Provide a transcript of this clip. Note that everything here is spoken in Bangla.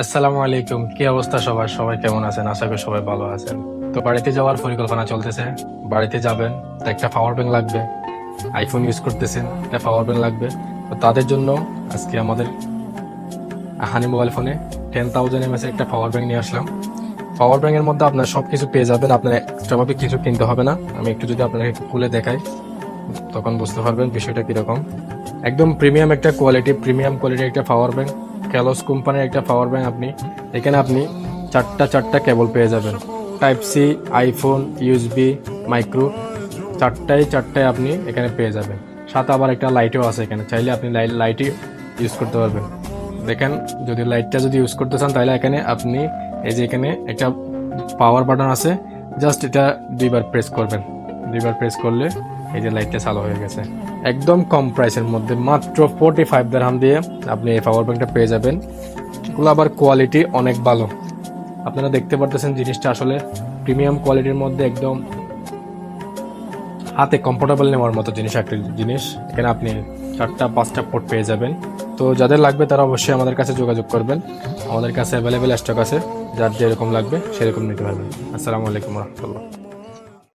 আসসালামু আলাইকুম। কি অবস্থা সবার? সবাই কেমন আছেন? আশা করি সবাই ভালো আছেন। তো বাড়িতে যাওয়ার পরিকল্পনা চলতেছে। বাড়িতে যাবেন, তো একটা পাওয়ার ব্যাংক লাগবে। আইফোন ইউজ করতেছেন, একটা পাওয়ার ব্যাংক লাগবে। তো তাদের জন্য আজকে আমাদের হানি মোবাইল ফোনে 10,000 mAh একটা পাওয়ার ব্যাংক নিয়ে আসলাম। পাওয়ার ব্যাংকের মধ্যে আপনার সবকিছু পেয়ে যাবেন, আপনার এক্সট্রাভাবে কিছু কিনতে হবে না। আমি একটু যদি আপনাকে একটু খুলে দেখাই, তখন বুঝতে পারবেন বিষয়টা কিরকম। একদম প্রিমিয়াম একটা কোয়ালিটি, প্রিমিয়াম কোয়ালিটির একটা পাওয়ার ব্যাংক, ক্যালোস কোম্পানির একটা পাওয়ার ব্যাংক। এখানে আপনি চারটা কেবল পেয়ে যাবেন। Type C, iPhone, USB, micro, চারটায় আপনি এখানে পেয়ে যাবেন। সাথে আবার একটা লাইটও আছে এখানে, চাইলে আপনি লাইটই ইউজ করতে পারবেন। দেখেন, যদি লাইটটা ইউজ করতে চান, তাহলে এখানে আপনি এই যে এখানে একটা পাওয়ার বাটন আছে, জাস্ট এটা দুইবার প্রেস করবেন। দুইবার প্রেস করলে এই যে লাইটটা চালু হয়ে গেছে। একদম কম প্রাইসের মধ্যে মাত্র 45 দিরহাম দিয়ে আপনি এই পাওয়ার ব্যাংকটা পেয়ে যাবেন। এগুলো আবার কোয়ালিটি অনেক ভালো। আপনারা দেখতে পারতেছেন জিনিসটা আসলে প্রিমিয়াম কোয়ালিটির মধ্যে, একদম হাতে কমফোর্টেবল নেওয়ার মতো জিনিস, একটা জিনিস। এখানে আপনি 4টা 5টা পোর্ট পেয়ে যাবেন। তো যাদের লাগবে তারা অবশ্যই আমাদের কাছে যোগাযোগ করবেন। আমাদের কাছে অ্যাভেলেবেল স্টক আছে, যার যেরকম লাগবে সেরকম নিতে পারবেন। আসসালামু আলাইকুম রহমতুল্লাহ।